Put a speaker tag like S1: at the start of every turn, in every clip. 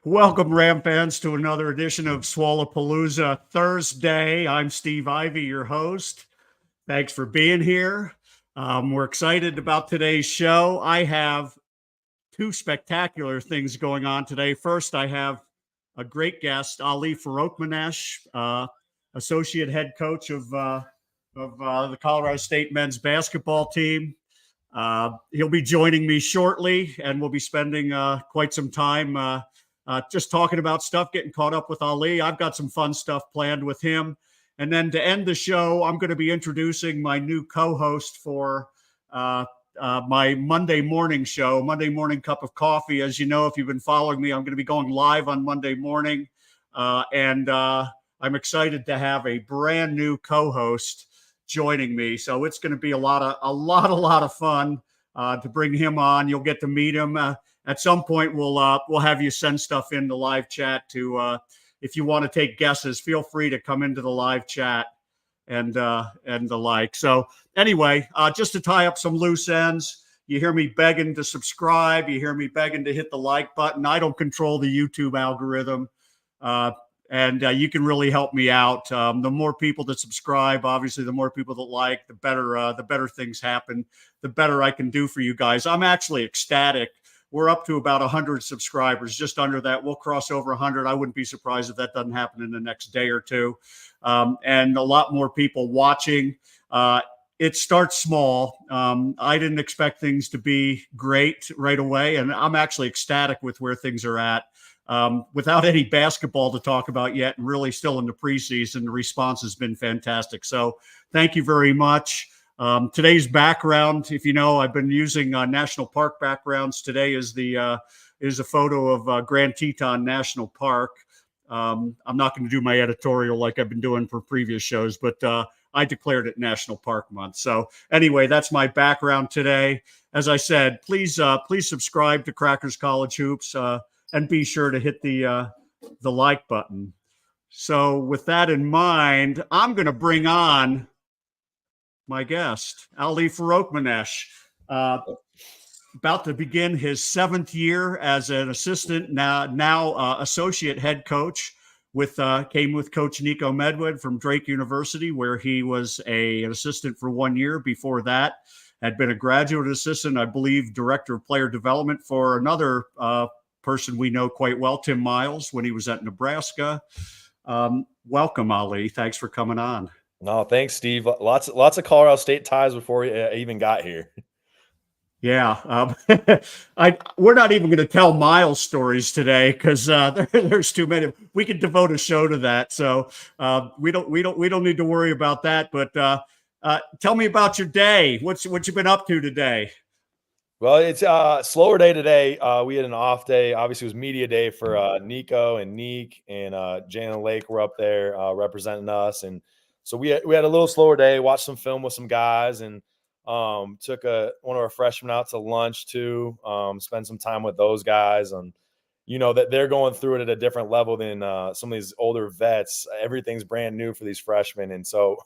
S1: Welcome, Ram fans, to another edition of Swollapalooza Thursday. I'm Steve Ivy, your host. Thanks for being here. We're excited about today's show. I have two spectacular things going on today. First, I have a great guest, Ali Farokhmanesh, associate head coach of the Colorado State men's basketball team. He'll be joining me shortly, and we'll be spending quite some time just talking about stuff, getting caught up with Ali. I've got some fun stuff planned with him. And then to end the show, I'm going to be introducing my new co-host for my Monday morning show, Monday Morning Cup of Coffee. As you know, if you've been following me, I'm going to be going live on Monday morning. And I'm excited to have a brand new co-host joining me. So it's going to be a lot of fun to bring him on. You'll get to meet him. At some point, we'll have you send stuff in the live chat to if you want to take guesses. Feel free to come into the live chat and the like. So anyway, just to tie up some loose ends, you hear me begging to subscribe. You hear me begging to hit the like button. I don't control the YouTube algorithm, and you can really help me out. The more people that subscribe, obviously, the more people that like, the better things happen. The better I can do for you guys. I'm actually ecstatic. We're up to about 100 subscribers, just under that. We'll cross over 100. I wouldn't be surprised if that doesn't happen in the next day or two. And a lot more people watching. It starts small. I didn't expect things to be great right away, and I'm actually ecstatic with where things are at. Without any basketball to talk about yet, and really still in the preseason, the response has been fantastic. So thank you very much. Today's background, if you know, I've been using national park backgrounds. Today is a photo of Grand Teton National Park. I'm not going to do my editorial like I've been doing for previous shows, but I declared it National Park Month. So anyway, that's my background today. As I said, please subscribe to Crackers College Hoops and be sure to hit the like button. So with that in mind, I'm going to bring on my guest, Ali Farokhmanesh, about to begin his 7th year as an assistant, now associate head coach. Came with Coach Nico Medved from Drake University, where he was an assistant for 1 year. Before that, had been a graduate assistant, I believe, director of player development for another person we know quite well, Tim Miles, when he was at Nebraska. Welcome, Ali. Thanks for coming on.
S2: No, thanks, Steve. Lots of Colorado State ties before we even got here.
S1: Yeah, we're not even going to tell Miles stories today because there's too many. We could devote a show to that, so we don't need to worry about that. But tell me about your day. What you been up to today?
S2: Well, it's a slower day today. We had an off day. Obviously, it was media day for Nico and Neek and Jalen Lake were up there representing us, and so we had a little slower day. Watched some film with some guys, and took one of our freshmen out to lunch too. Spend some time with those guys, and you know that they're going through it at a different level than some of these older vets. Everything's brand new for these freshmen, and so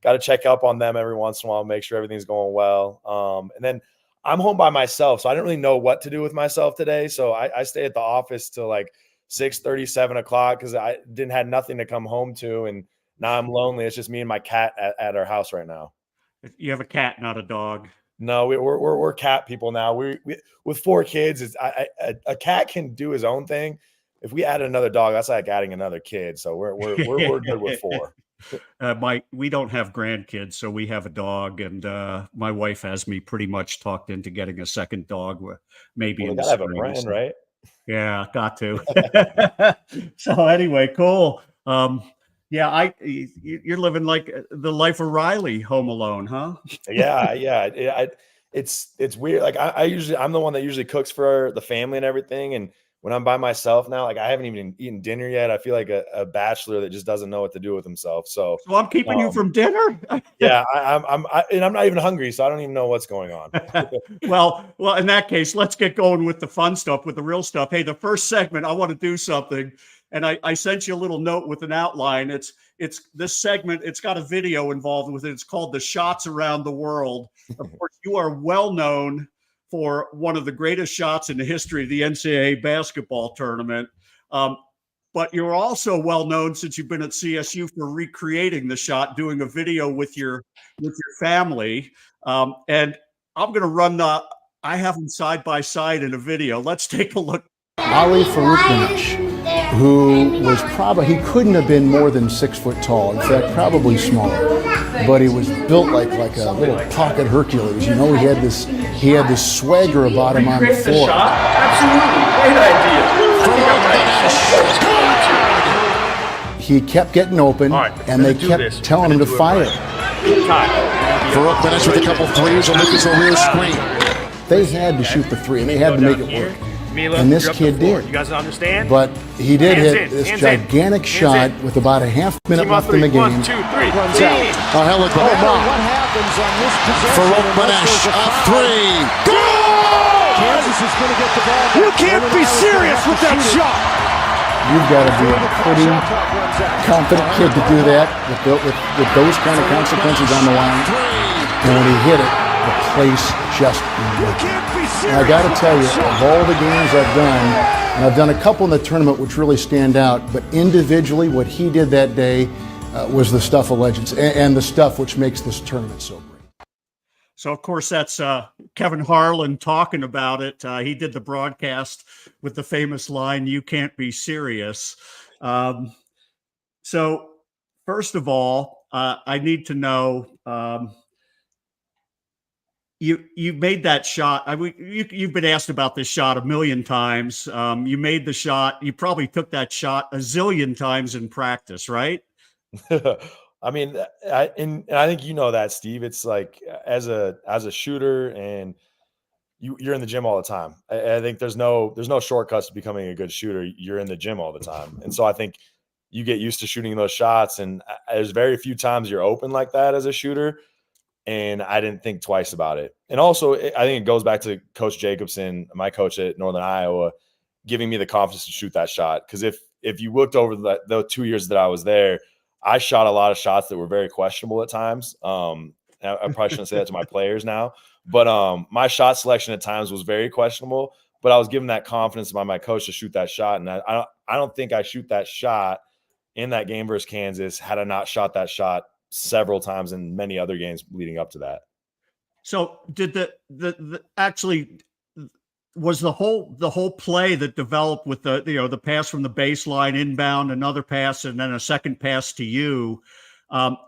S2: got to check up on them every once in a while, make sure everything's going well. And then I'm home by myself, so I didn't really know what to do with myself today. So I stayed at the office till like 6:30, 7 o'clock because I had nothing to come home to, and now I'm lonely. It's just me and my cat at our house right now.
S1: You have a cat, not a dog.
S2: No, we're cat people now. We with 4 kids, a cat can do his own thing. If we add another dog, that's like adding another kid. So we're good with 4.
S1: We don't have grandkids, so we have a dog, and my wife has me pretty much talked into getting a second dog. Maybe
S2: Well,
S1: in the
S2: gotta have a
S1: spring,
S2: brand,
S1: so.
S2: right?
S1: Yeah, got to. So anyway, cool. Yeah, you're living like the life of Riley, home alone, huh?
S2: Yeah. It's weird. Like I'm the one that usually cooks for the family and everything, and when I'm by myself now, like I haven't even eaten dinner yet. I feel like a bachelor that just doesn't know what to do with himself. So
S1: I'm keeping you from dinner.
S2: Yeah, I'm not even hungry, so I don't even know what's going on.
S1: Well, in that case, let's get going with the fun stuff, with the real stuff. Hey, the first segment, I want to do something, and I sent you a little note with an outline. It's this segment. It's got a video involved with it. It's called "The Shots Around the World." Of course, you are well known for one of the greatest shots in the history of the NCAA basketball tournament. But you're also well known, since you've been at CSU, for recreating the shot, doing a video with your family. And I'm going to run I have them side by side in a video. Let's take a look.
S3: Ali Farokhmanesh, who was he couldn't have been more than 6 foot tall. In fact, probably smaller. But he was built like a little pocket Hercules. You know, he had this swagger about him on the floor.
S2: Absolutely, great idea.
S3: He kept getting open, and they kept telling him to fire.
S4: Farokhmanesh with a couple threes, and Lucas a rear screen.
S3: They had to shoot the three, and they had to make it work. And this kid did.
S5: You guys understand?
S3: But he did hit this gigantic shot with about a half minute left in the game.
S5: 1, 2, 3.
S4: Runs out. A hell of a
S3: what happens on this possession.
S4: Farokhmanesh, a three.
S3: Kansas is going to get the ball.
S5: You can't be serious with that shot.
S3: You've got to be a pretty confident kid to do that with those kind of consequences on the line. And when he hit it, the place just erupted. And I got to tell you, of all the games I've done, and I've done a couple in the tournament which really stand out, but individually, what he did that day was the stuff of legends and the stuff which makes this tournament so great.
S1: So, of course, that's Kevin Harlan talking about it. He did the broadcast with the famous line, "You can't be serious." So, first of all, I need to know, you made that shot. You've been asked about this shot a million times. You made the shot. You probably took that shot a zillion times in practice, right?
S2: I mean, I think you know that, Steve. It's like as a shooter, and you're in the gym all the time. I think there's no shortcuts to becoming a good shooter. You're in the gym all the time, and so I think you get used to shooting those shots. And there's very few times you're open like that as a shooter. And I didn't think twice about it. And also, I think it goes back to Coach Jacobson, my coach at Northern Iowa, giving me the confidence to shoot that shot. Because if you looked over the 2 years that I was there, I shot a lot of shots that were very questionable at times. I probably shouldn't say that to my players now, but my shot selection at times was very questionable. But I was given that confidence by my coach to shoot that shot, and I don't think I shoot that shot in that game versus Kansas had I not shot that shot several times in many other games leading up to that.
S1: So did the actually was the whole play that developed with the pass from the baseline inbound, another pass, and then a second pass to you,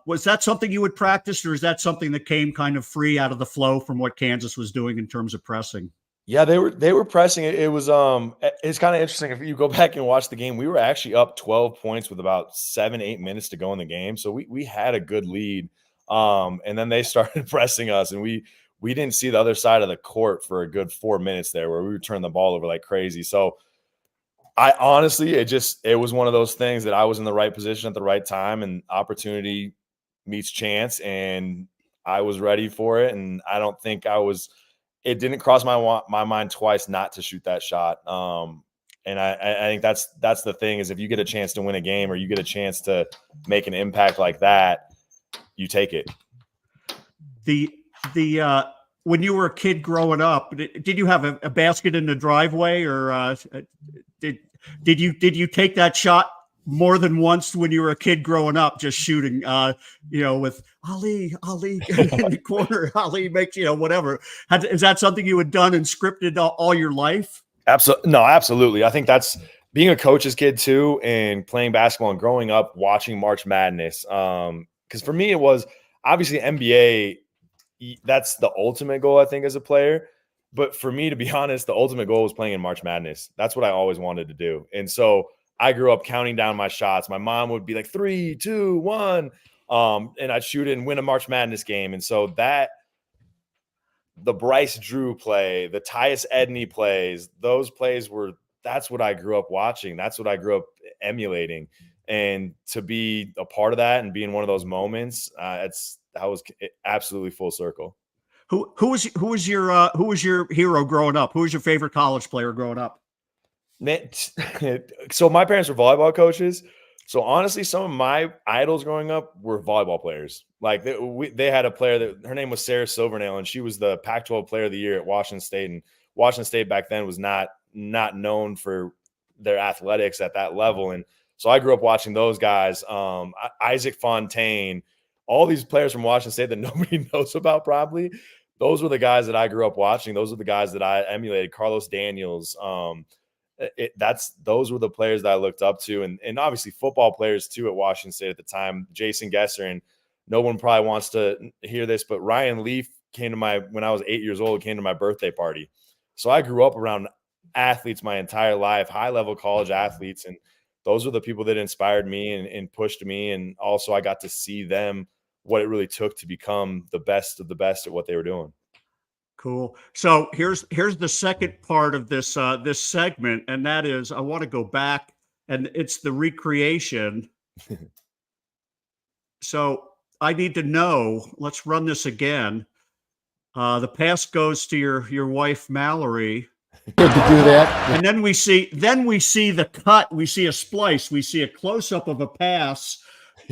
S1: was that something you would practice, or is that something that came kind of free out of the flow from what Kansas was doing in terms of pressing?
S2: Yeah, they were pressing. It was it's kind of interesting. If you go back and watch the game, we were actually up 12 points with about 7-8 minutes to go in the game. So we had a good lead. And then they started pressing us, and we didn't see the other side of the court for a good 4 minutes there, where we would turn the ball over like crazy. So I honestly, it was one of those things that I was in the right position at the right time, and opportunity meets chance, and I was ready for it. And I don't think it didn't cross my mind twice not to shoot that shot. And I think that's the thing, is if you get a chance to win a game, or you get a chance to make an impact like that, you take it.
S1: When you were a kid growing up, did you have a basket in the driveway, or did you take that shot more than once when you were a kid growing up, just shooting, with Ali in the corner, Ali makes, whatever. Is that something you had done and scripted all your life?
S2: Absolutely. No, absolutely. I think that's being a coach's kid too, and playing basketball and growing up watching March Madness. Because for me, it was obviously NBA. That's the ultimate goal, I think, as a player. But for me, to be honest, the ultimate goal was playing in March Madness. That's what I always wanted to do. And so I grew up counting down my shots. My mom would be like 3, 2, 1. And I'd shoot it and win a March Madness game. And so the Bryce Drew play, the Tyus Edney plays, those plays that's what I grew up watching. That's what I grew up emulating. And to be a part of that and be in one of those moments, that was absolutely full circle.
S1: Who was your hero growing up? Who was your favorite college player growing up?
S2: So my parents were volleyball coaches. So honestly, some of my idols growing up were volleyball players. Like they had a player that her name was Sarah Silvernail, and she was the Pac-12 Player of the Year at Washington State. And Washington State back then was not known for their athletics at that level. And so I grew up watching those guys. Isaac Fontaine, all these players from Washington State that nobody knows about probably. Those were the guys that I grew up watching. Those are the guys that I emulated. Carlos Daniels. Those were the players that I looked up to, and obviously football players too at Washington State at the time. Jason Gesser, and no one probably wants to hear this, but Ryan Leaf came to when I was 8 years old, came to my birthday party. So I grew up around athletes my entire life, high level college athletes, and those are the people that inspired me and pushed me. And also I got to see them, what it really took to become the best of the best at what they were doing.
S1: Cool. So here's the second part of this this segment, and that is I want to go back, and it's the recreation. So I need to know. Let's run this again. The pass goes to your wife Mallory.
S3: Good to do that.
S1: And then we see the cut. We see a splice. We see a close up of a pass.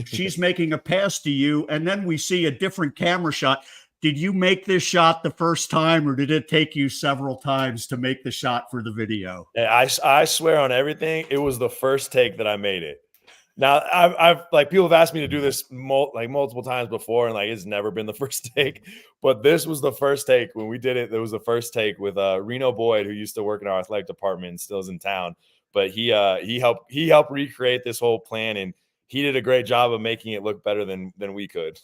S1: She's making a pass to you, and then we see a different camera shot. Did you make this shot the first time, or did it take you several times to make the shot for the video?
S2: I swear on everything, it was the first take that I made it. Now I've like people have asked me to do this multiple times before, and like it's never been the first take, but this was the first take when we did it. It was the first take with Reno Boyd, who used to work in our athletic department and still is in town. But he helped recreate this whole plan, and he did a great job of making it look better than we could.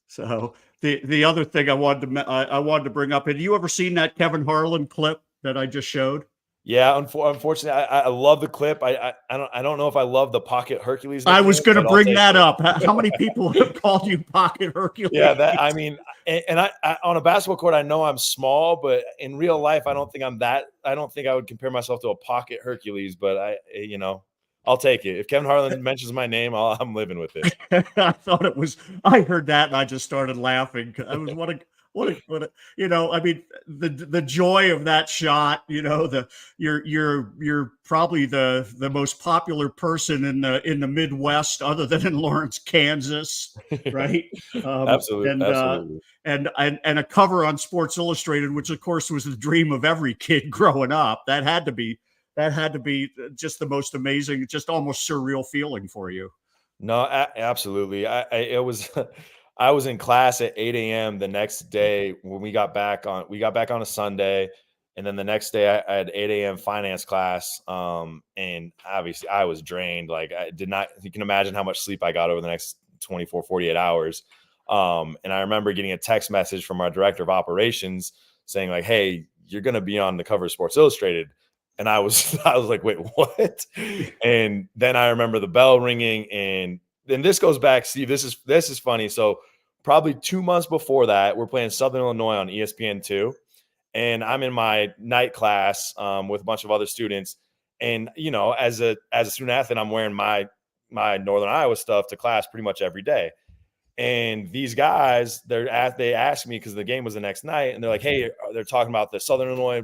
S1: So the other thing I wanted to bring up, had you ever seen that Kevin Harlan clip that I just showed?
S2: Yeah, unfortunately, I love the clip. I don't know if I love the Pocket Hercules.
S1: I was going to bring that up. How many people have called you Pocket Hercules?
S2: Yeah, I mean, and I on a basketball court, I know I'm small, but in real life, I don't think I'm that. I don't think I would compare myself to a Pocket Hercules, but I'll take it. If Kevin Harlan mentions my name, I'm living with it.
S1: I heard that and I just started laughing. I was what I mean, the joy of that shot, you're probably the most popular person in the Midwest other than in Lawrence, Kansas. Right.
S2: Absolutely.
S1: And a cover on Sports Illustrated, which of course was the dream of every kid growing up. That had to be just the most amazing, just almost surreal feeling for you.
S2: No, absolutely. I was in class at 8 a.m. the next day when we got back on a Sunday. And then the next day I had 8 a.m. finance class. And obviously I was drained. Like you can imagine how much sleep I got over the next 24, 48 hours. And I remember getting a text message from our director of operations saying like, "Hey, you're going to be on the cover of Sports Illustrated." And I was like, wait, what? And then I remember the bell ringing, and then this goes back, Steve, this is funny. So probably 2 months before that, we're playing Southern Illinois on ESPN2. And I'm in my night class with a bunch of other students. And, as a student athlete, I'm wearing my Northern Iowa stuff to class pretty much every day. And these guys, they asked me because the game was the next night, and they're like, "Hey, they're talking about the Southern Illinois,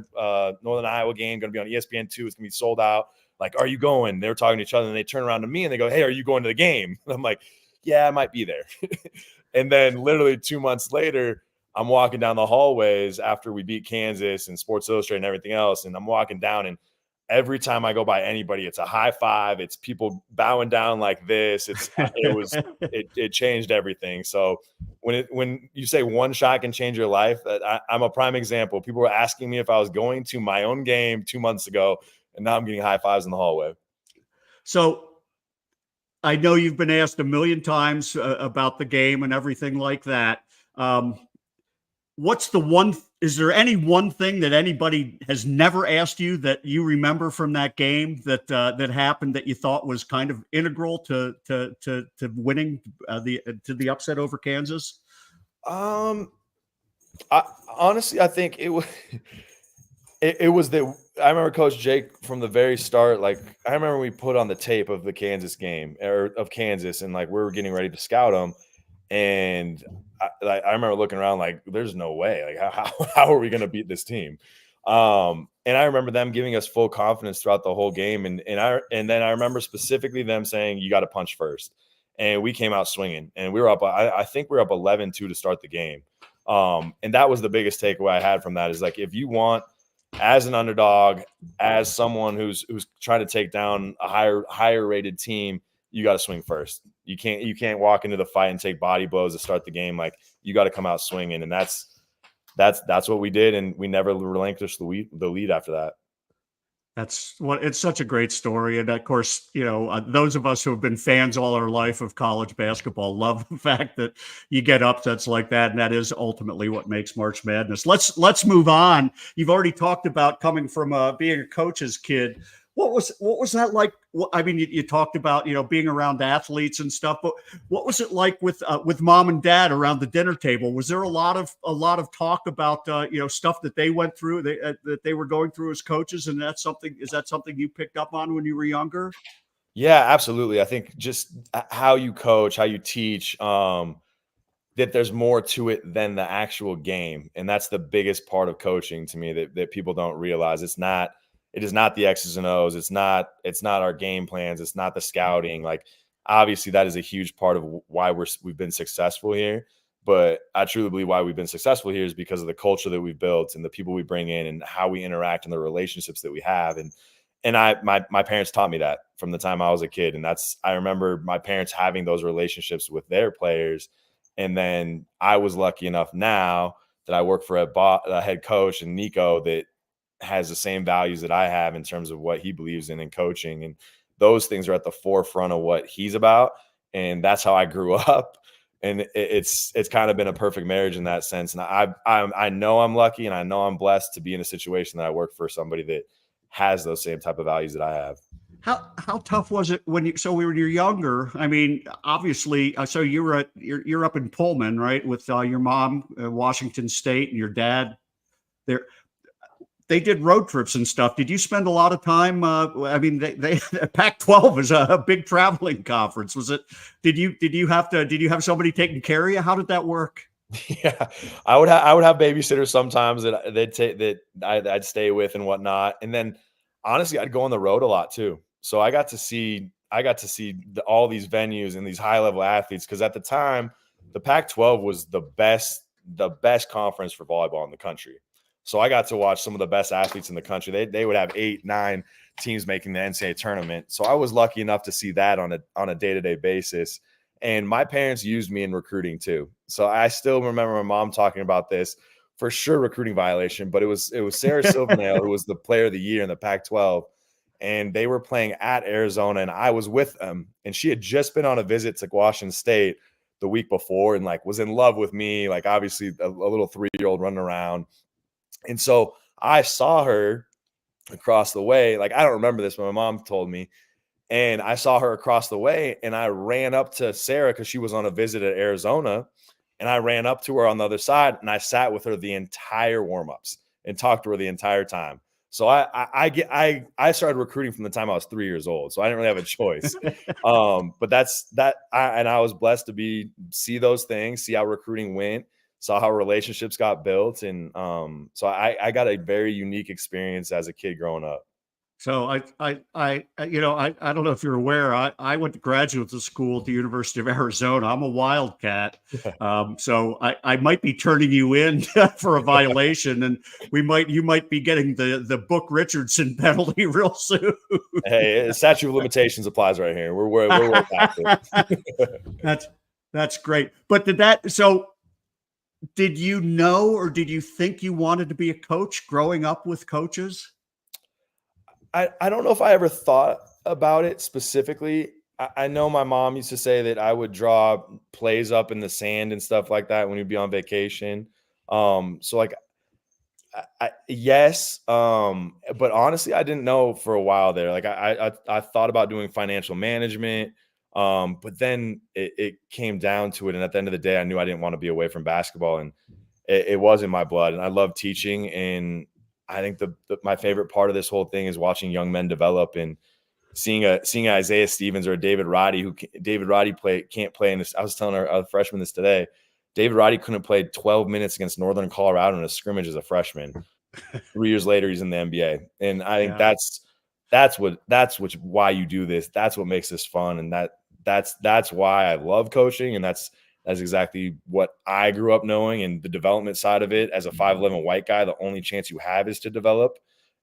S2: Northern Iowa game going to be on ESPN2. It's going to be sold out. Like, are you going?" They're talking to each other, and they turn around to me and they go, "Hey, are you going to the game?" And I'm like, "Yeah, I might be there." And then literally 2 months later, I'm walking down the hallways after we beat Kansas and Sports Illustrated and everything else, and I'm walking down, and every time I go by anybody, it's a high five. It's people bowing down like this. It changed everything. So when you say one shot can change your life, I'm a prime example. People were asking me if I was going to my own game 2 months ago, and now I'm getting high fives in the hallway.
S1: So I know you've been asked a million times about the game and everything like that. Is there any one thing that anybody has never asked you that you remember from that game that happened that you thought was kind of integral to winning the upset over Kansas?
S2: Honestly, I think it was I remember Coach Jake from the very start. Like I remember we put on the tape of the Kansas game of Kansas, and like we were getting ready to scout them. And I remember looking around like, there's no way. Like, how are we going to beat this team? And I remember them giving us full confidence throughout the whole game. And then I remember specifically them saying, you got to punch first. And we came out swinging, and we were up. I think we were up 11-2 to start the game. And that was the biggest takeaway I had from that is like, if you want, as an underdog, as someone who's trying to take down a higher rated team, you got to swing first. You can't walk into the fight and take body blows to start the game. Like, you got to come out swinging, and that's what we did, and we never relinquished the lead after that.
S1: It's such a great story. And of course, those of us who have been fans all our life of college basketball love the fact that you get upsets like that. And that is ultimately what makes March Madness. Let's move on. You've already talked about coming from being a coach's kid. What was that like? I mean, you talked about, being around athletes and stuff, but what was it like with mom and dad around the dinner table? Was there a lot of talk about, stuff that they went through, that they were going through as coaches? And is that something you picked up on when you were younger?
S2: Yeah, absolutely. I think just how you coach, how you teach, that there's more to it than the actual game. And that's the biggest part of coaching to me that people don't realize. It is not the X's and O's. It's not our game plans. It's not the scouting. Like, obviously that is a huge part of why we've been successful here. But I truly believe why we've been successful here is because of the culture that we've built and the people we bring in and how we interact and the relationships that we have. And my parents taught me that from the time I was a kid. And I remember my parents having those relationships with their players. And then I was lucky enough now that I work for a head coach and Nico that has the same values that I have in terms of what he believes in coaching. And those things are at the forefront of what he's about. And that's how I grew up. And it's kind of been a perfect marriage in that sense. And I know I'm lucky, and I know I'm blessed to be in a situation that I work for somebody that has those same type of values that I have.
S1: How tough was it when you're younger? I mean, obviously, so you're up in Pullman, right? With your mom, Washington State, and your dad there. They did road trips and stuff. Did you spend a lot of time? I mean, they Pac-12 is a big traveling conference. Was it? Did you have somebody taking care of you? How did that work?
S2: Yeah, I would have babysitters sometimes that I'd stay with and whatnot. And then honestly, I'd go on the road a lot too. So I got to see all these venues and these high level athletes, because at the time the Pac-12 was the best conference for volleyball in the country. So I got to watch some of the best athletes in the country. They would have 8-9 teams making the NCAA tournament. So I was lucky enough to see that on a day-to-day basis. And my parents used me in recruiting too. So I still remember my mom talking about this, for sure, recruiting violation, but it was Sarah Silvernail who was the player of the year in the Pac-12. And they were playing at Arizona, and I was with them. And she had just been on a visit to Washington State the week before and was in love with me, obviously a little 3-year-old running around. And so I saw her across the way. I don't remember this, but my mom told me. And I saw her across the way, and I ran up to Sarah because she was on a visit at Arizona. And I ran up to her on the other side, and I sat with her the entire warm-ups and talked to her the entire time. So I started recruiting from the time I was 3 years old. So I didn't really have a choice. But I was blessed to see those things, see how recruiting went, saw how relationships got built. And so I got a very unique experience as a kid growing up.
S1: So I don't know if you're aware, I went to graduate school at the University of Arizona. I'm a Wildcat. So I might be turning you in for a violation, and you might be getting the Book Richardson penalty real soon.
S2: Hey, statute of limitations applies right here. We're way past it.
S1: That's great. But did you know, or did you think you wanted to be a coach growing up with coaches?
S2: I don't know if I ever thought about it specifically. I know my mom used to say that I would draw plays up in the sand and stuff like that when we'd be on vacation. Yes. But honestly, I didn't know for a while there. I thought about doing financial management. But then it came down to it. And at the end of the day, I knew I didn't want to be away from basketball, and it was in my blood, and I love teaching. And I think my favorite part of this whole thing is watching young men develop and seeing Isaiah Stevens or David Roddy, can't play in this. I was telling our freshman this today. David Roddy couldn't play 12 minutes against Northern Colorado in a scrimmage as a freshman. 3 years later, he's in the NBA. And I think
S1: Yeah.
S2: that's why you do this. That's what makes this fun. And that's why I love coaching. And that's exactly what I grew up knowing. And the development side of it, as a 5'11" white guy, the only chance you have is to develop.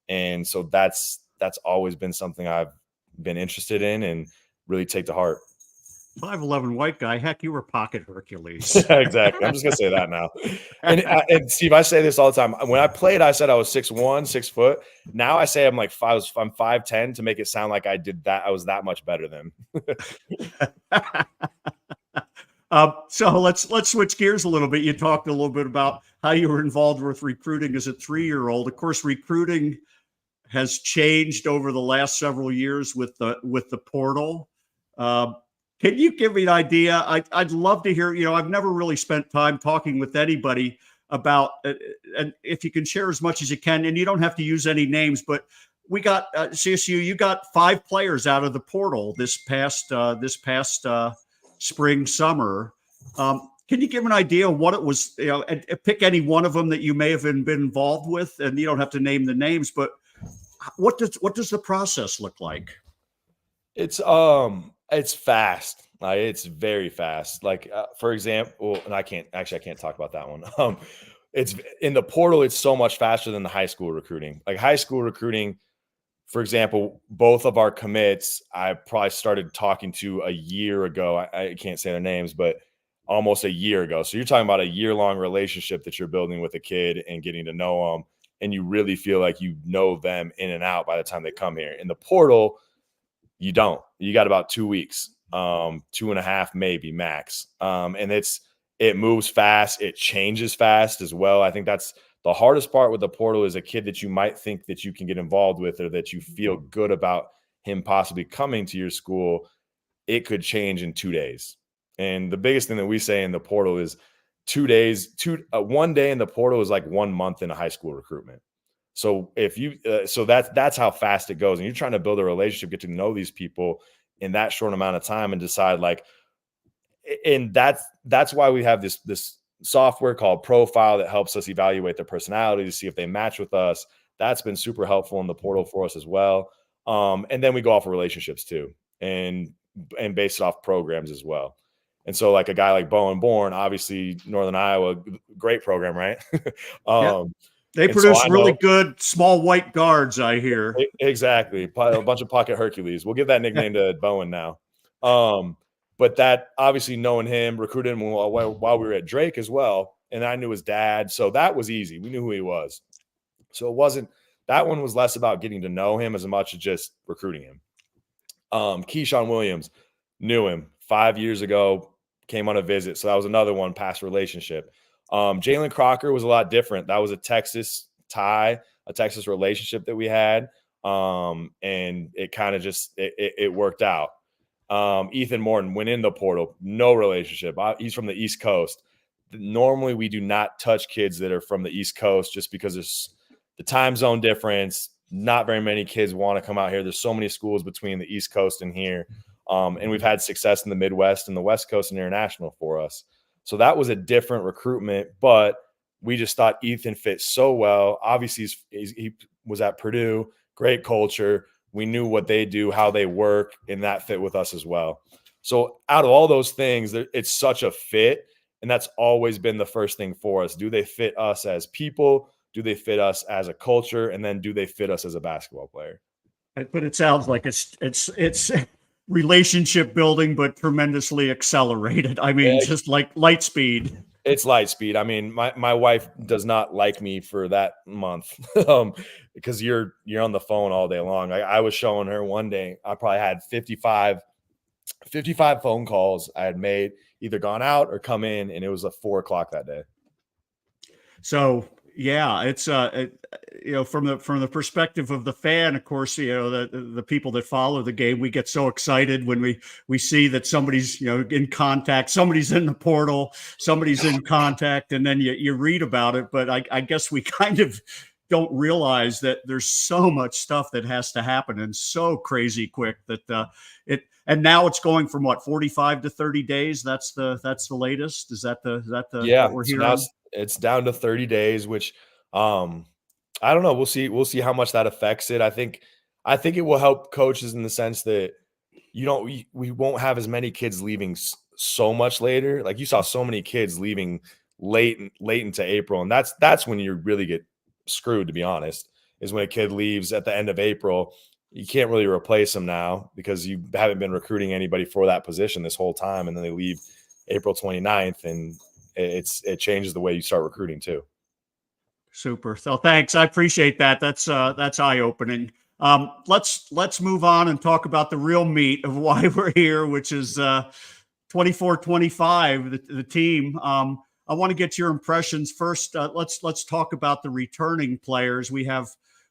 S2: And so that's always been something I've been interested in and really take to heart.
S1: 5'11" white guy. Heck, you were pocket Hercules.
S2: Exactly. I'm just gonna say that now. And Steve, I say this all the time. When I played, I said I was 6'1", 6 foot. Now I say I'm like I'm 5'10" to make it sound like I did that. I was that much better than.
S1: So let's switch gears a little bit. You talked a little bit about how you were involved with recruiting as a 3-year-old. Of course, recruiting has changed over the last several years with the portal. Can you give me an idea? I'd love to hear. I've never really spent time talking with anybody about, and if you can share as much as you can, and you don't have to use any names, but we got CSU. You got 5 players out of the portal this past spring, summer. Can you give an idea of what it was? And pick any one of them that you may have been involved with, and you don't have to name the names, but what does the process look like?
S2: It's fast. It's very fast. Like for example, and I can't talk about that one. It's in the portal. It's so much faster than the high school recruiting. Like high school recruiting, for example, both of our commits, I probably started talking to a year ago. I can't say their names, but almost a year ago. So you're talking about a year-long relationship that you're building with a kid and getting to know them, and you really feel like you know them in and out by the time they come here. In the portal, you don't. You got about 2 weeks, 2.5 maybe max. And it moves fast. It changes fast as well. I think that's the hardest part with the portal, is a kid that you might think that you can get involved with, or that you feel good about him possibly coming to your school. It could change in 2 days. And the biggest thing that we say in the portal is 2 days, 1 day in the portal is like 1 month in a high school recruitment. So if you, so that's how fast it goes. And you're trying to build a relationship, get to know these people in that short amount of time, and decide like, and that's why we have this software called Profile that helps us evaluate their personality to see if they match with us. That's been super helpful in the portal for us as well. And then we go off of relationships too, and base it off programs as well. And so like a guy like Bowen Bourne, obviously Northern Iowa, great program, right?
S1: Yep. They produce really good small white guards, I hear.
S2: Exactly. A bunch of pocket Hercules. We'll give that nickname to Bowen now. But that, obviously, knowing him, recruited him while we were at Drake as well. And I knew his dad. So that was easy. We knew who he was. So that one was less about getting to know him as much as just recruiting him. Keyshawn Williams, knew him 5 years ago, came on a visit. So that was another one, past relationship. Jalen Crocker was a lot different. That was a Texas tie, a Texas relationship that we had. And it kind of just, it worked out. Ethan Morton went in the portal, no relationship. He's from the East Coast. Normally we do not touch kids that are from the East Coast, just because there's the time zone difference. Not very many kids want to come out here. There's so many schools between the East Coast and here. And we've had success in the Midwest and the West Coast and international for us. So that was a different recruitment, but we just thought Ethan fit so well. Obviously, he was at Purdue, great culture. We knew what they do, how they work, and that fit with us as well. So out of all those things, it's such a fit, and that's always been the first thing for us. Do they fit us as people? Do they fit us as a culture? And then do they fit us as a basketball player?
S1: But it sounds like it's relationship building, but tremendously accelerated. I mean, just like light speed.
S2: It's light speed. I mean, my wife does not like me for that month because you're on the phone all day long. I was showing her one day, I probably had 55 phone calls I had made, either gone out or come in, and it was 4 o'clock that day.
S1: So yeah, it's from the perspective of the fan, of course, the people that follow the game, we get so excited when we see that somebody's in contact, somebody's in the portal, somebody's in contact, and then you read about it. But I guess we kind of don't realize that there's so much stuff that has to happen, and so crazy quick that and now it's going from 45 to 30 days. That's the latest. Is that the
S2: yeah,
S1: what we're hearing?
S2: It's down to 30 days, which I don't know. We'll see. We'll see how much that affects it. I think it will help coaches in the sense that we won't have as many kids leaving so much later. Like you saw so many kids leaving late into April, and that's when you really get screwed, to be honest, is when a kid leaves at the end of April. You can't really replace them now because you haven't been recruiting anybody for that position this whole time, and then they leave April 29th, and it changes the way you start recruiting too.
S1: Super. So thanks. I appreciate that. That's eye-opening. Let's move on and talk about the real meat of why we're here, which is 24-25, the team. I want to get your impressions first. Let's talk about the returning players. We have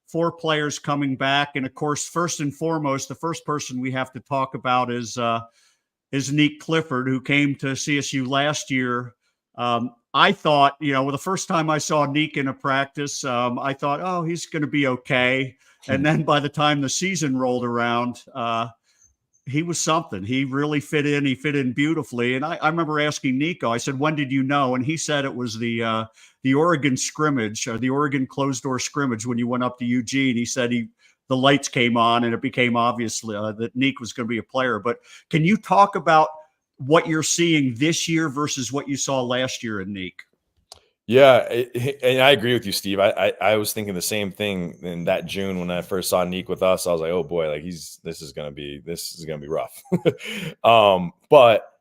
S1: 4 players coming back, and of course, first and foremost, the first person we have to talk about is Nick Clifford, who came to CSU last year. I thought, the first time I saw Nick in a practice, I thought, oh, he's going to be okay. And then by the time the season rolled around, he was something. He really fit in. He fit in beautifully. And I remember asking Nico, I said, when did you know? And he said it was the Oregon scrimmage, or the Oregon closed door scrimmage when you went up to Eugene. He said the lights came on and it became obvious that Nick was going to be a player. But can you talk about what you're seeing this year versus what you saw last year in Nick?
S2: Yeah, and I agree with you, Steve. I was thinking the same thing in that June when I first saw Nick with us. I was like, oh boy, like this is gonna be rough. But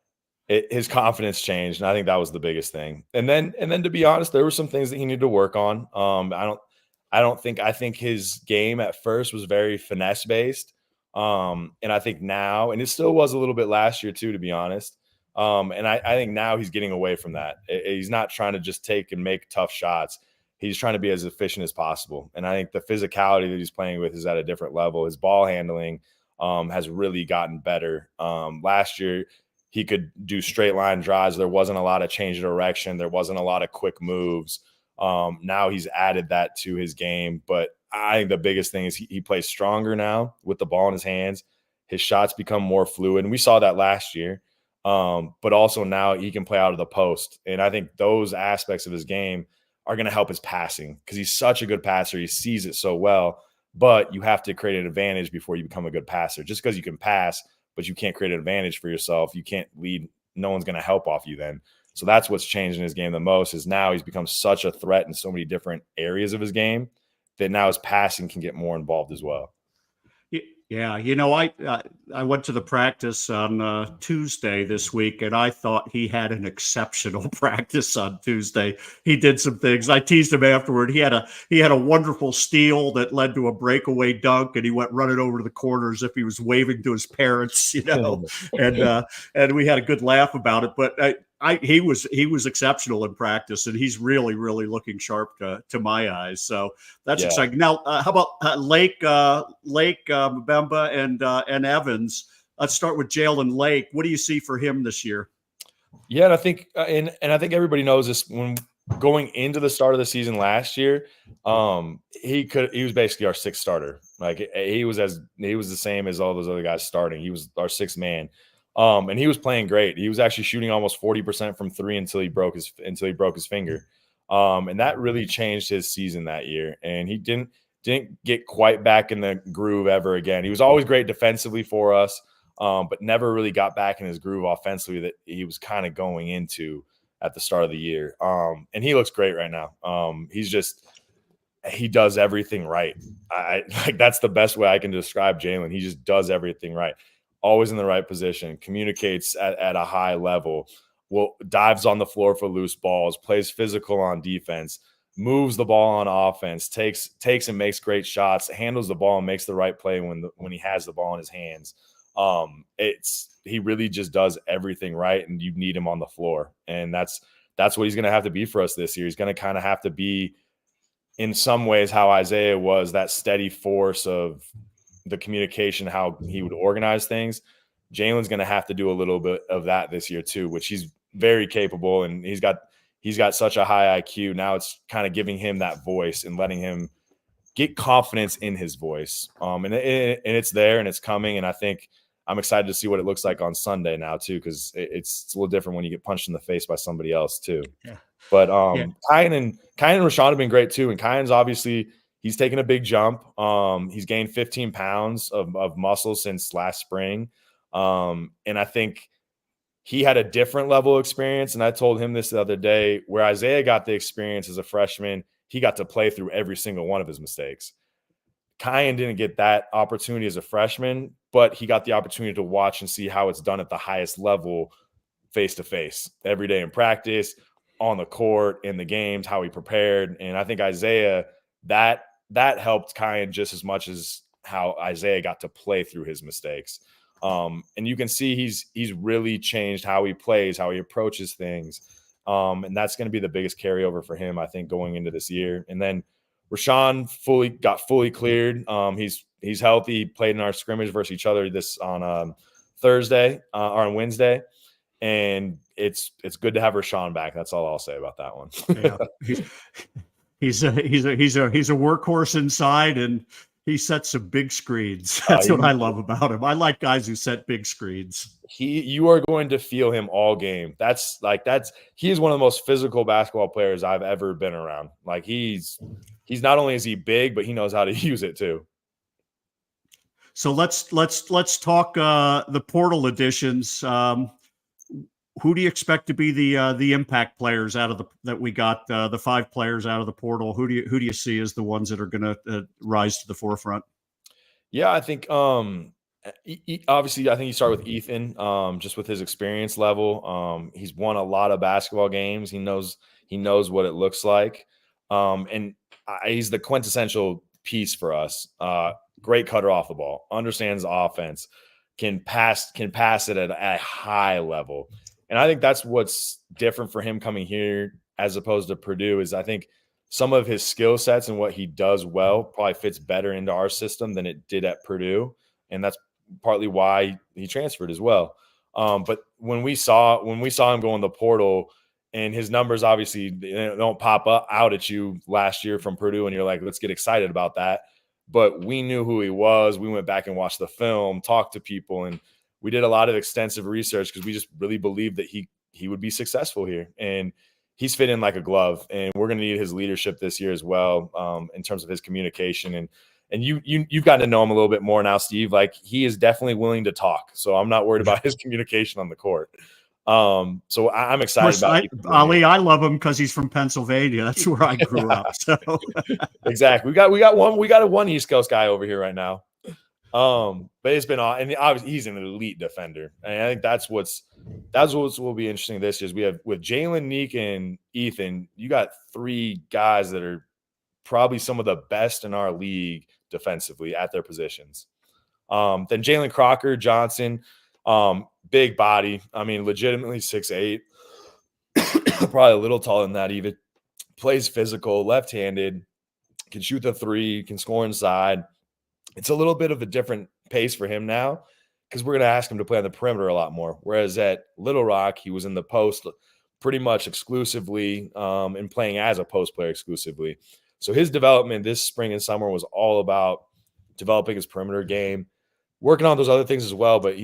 S2: his confidence changed, and I think that was the biggest thing. And then to be honest, there were some things that he needed to work on. I think his game at first was very finesse based. And I think now, and it still was a little bit last year too, to be honest. And I think now he's getting away from that. He's not trying to just take and make tough shots. He's trying to be as efficient as possible. And I think the physicality that he's playing with is at a different level. His ball handling has really gotten better. Last year, he could do straight line drives. There wasn't a lot of change of direction. There wasn't a lot of quick moves. Now he's added that to his game. But I think the biggest thing is he plays stronger now with the ball in his hands. His shots become more fluid. And we saw that last year. But also now he can play out of the post. And I think those aspects of his game are going to help his passing because he's such a good passer. He sees it so well, but you have to create an advantage before you become a good passer. Just because you can pass, but you can't create an advantage for yourself, you can't lead. No one's going to help off you then. So that's what's changed in his game the most is now he's become such a threat in so many different areas of his game that now his passing can get more involved as well.
S1: Yeah, I went to the practice on Tuesday this week, and I thought he had an exceptional practice on Tuesday. He did some things. I teased him afterward. He had a wonderful steal that led to a breakaway dunk, and he went running over to the corner as if he was waving to his parents, and we had a good laugh about it. But he was exceptional in practice, and he's really, really looking sharp to my eyes. So that's exciting. Now, how about Lake Mbemba and Evans? Let's start with Jalen Lake. What do you see for him this year?
S2: Yeah, and I think and I think everybody knows this. When going into the start of the season last year, he was basically our sixth starter. Like he was the same as all those other guys starting. He was our sixth man. And he was playing great. He was actually shooting almost 40% from three until he broke his finger. And that really changed his season that year. And he didn't get quite back in the groove ever again. He was always great defensively for us, but never really got back in his groove offensively that he was kind of going into at the start of the year. And he looks great right now. He does everything right. That's the best way I can describe Jalen. He just does everything right. Always in the right position, communicates at a high level, dives on the floor for loose balls, plays physical on defense, moves the ball on offense, takes and makes great shots, handles the ball and makes the right play when he has the ball in his hands. He really just does everything right, and you need him on the floor. And that's what he's going to have to be for us this year. He's going to kind of have to be, in some ways, how Isaiah was, that steady force of the communication, how he would organize things. Jalen's going to have to do a little bit of that this year too, which he's very capable, and he's got such a high IQ. Now it's kind of giving him that voice and letting him get confidence in his voice. And it's there and it's coming. And I think I'm excited to see what it looks like on Sunday now too, because it's a little different when you get punched in the face by somebody else too. Yeah. But Kyan and Rashawn have been great too. And Kyan's obviously, he's taken a big jump. He's gained 15 pounds of muscle since last spring. And I think he had a different level of experience. And I told him this the other day, where Isaiah got the experience as a freshman, he got to play through every single one of his mistakes. Kyan didn't get that opportunity as a freshman, but he got the opportunity to watch and see how it's done at the highest level, face-to-face, every day in practice, on the court, in the games, how he prepared. And I think Isaiah, that helped Kyan just as much as how Isaiah got to play through his mistakes. And you can see he's really changed how he plays, how he approaches things. And that's going to be the biggest carryover for him, I think, going into this year. And then Rashawn got fully cleared. He's healthy. He played in our scrimmage versus each other this on Thursday or on Wednesday. And it's good to have Rashawn back. That's all I'll say about that one.
S1: Yeah. He's a workhorse inside, and he sets some big screens. That's what I love about him. I like guys who set big screens.
S2: You are going to feel him all game. He is one of the most physical basketball players I've ever been around. Like he's not only is he big, but he knows how to use it too.
S1: So let's talk the portal additions. Who do you expect to be the impact players that we got, the 5 players out of the portal? Who do you see as the ones that are going to rise to the forefront?
S2: Yeah, I think obviously I think you start with Ethan, just with his experience level. He's won a lot of basketball games. He knows what it looks like, and he's the quintessential piece for us. Great cutter off the ball, understands the offense, can pass it at a high level. And I think that's what's different for him coming here as opposed to Purdue is I think some of his skill sets and what he does well probably fits better into our system than it did at Purdue. And that's partly why he transferred as well. But when we saw him go in the portal and his numbers obviously don't pop out at you last year from Purdue and you're like, let's get excited about that. But we knew who he was. We went back and watched the film, talked to people, and we did a lot of extensive research because we just really believed that he would be successful here. And he's fit in like a glove. And we're going to need his leadership this year as well, in terms of his communication. And you've gotten to know him a little bit more now, Steve. Like he is definitely willing to talk. So I'm not worried about his communication on the court. So I'm excited about
S1: Ali. I love him because he's from Pennsylvania. That's where I grew up. So
S2: exactly. We got a one East Coast guy over here right now. But it's been and obviously he's an elite defender, and I think that's what will be interesting this year. Is we have with Jalen, Neek, and Ethan. You got 3 guys that are probably some of the best in our league defensively at their positions. Then Jalen Crocker Johnson, big body. I mean, legitimately 6'8", probably a little taller than that even. Plays physical, left-handed, can shoot the 3, can score inside. It's a little bit of a different pace for him now because we're going to ask him to play on the perimeter a lot more. Whereas at Little Rock, he was in the post pretty much exclusively and playing as a post player exclusively. So his development this spring and summer was all about developing his perimeter game, working on those other things as well. But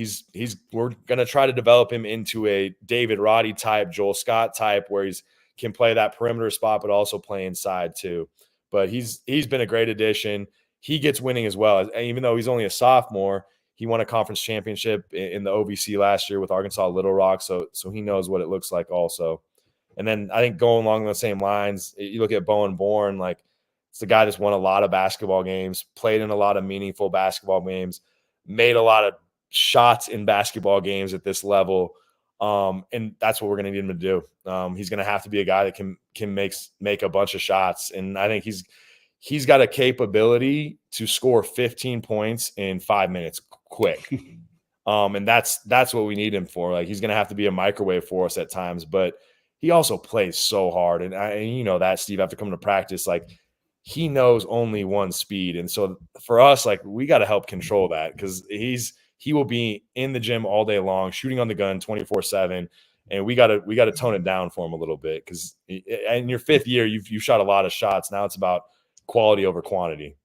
S2: we're going to try to develop him into a David Roddy type, Joel Scott type, where he's can play that perimeter spot, but also play inside too. But he's been a great addition. He gets winning as well. Even though he's only a sophomore, he won a conference championship in the OVC last year with Arkansas Little Rock. So he knows what it looks like also. And then I think going along the same lines, you look at Bowen Bourne, like it's the guy that's won a lot of basketball games, played in a lot of meaningful basketball games, made a lot of shots in basketball games at this level. And that's what we're going to need him to do. He's going to have to be a guy that can make a bunch of shots. And I think he's got a capability to score 15 points in 5 minutes quick. And that's what we need him for. Like he's going to have to be a microwave for us at times, but he also plays so hard. And you know that, Steve, after coming to practice, like he knows only one speed. And so for us, like we got to help control that because he will be in the gym all day long, shooting on the gun 24/7. And we got to tone it down for him a little bit because in your 5th year, you've shot a lot of shots. Now it's about quality over quantity.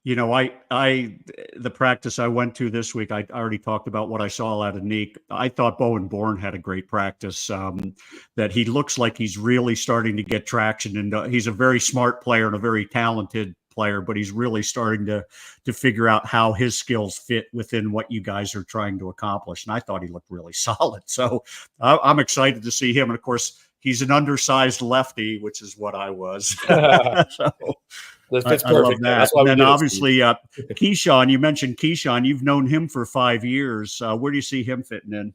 S1: You know, the practice I went to this week, I already talked about what I saw out of Neek. I thought Bowen Bourne had a great practice, that he looks like he's really starting to get traction. And he's a very smart player and a very talented player, but he's really starting to figure out how his skills fit within what you guys are trying to accomplish. And I thought he looked really solid. So I'm excited to see him. And of course, he's an undersized lefty, which is what I was. So
S2: That's
S1: I love
S2: perfect.
S1: that.
S2: That's why
S1: And
S2: we
S1: then
S2: did it,
S1: obviously, Keyshawn, you mentioned Keyshawn. You've known him for 5 years. Where do you see him fitting in?